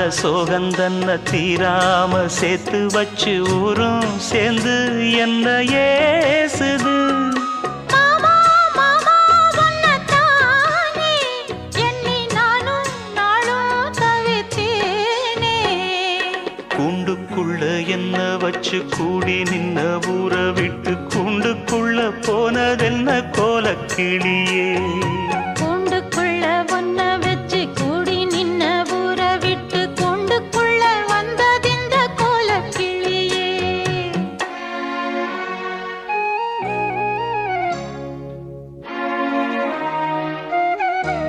சோகந்தன்ன தீராம சேர்த்து வச்சு ஊரும் சேர்ந்து என்ன ஏசுது. கூண்டுக்குள்ள என்ன வச்சு கூடி நின்ன ஊற விட்டு கூண்டுக்குள்ள போனதென்ன கோலக்கிளியே.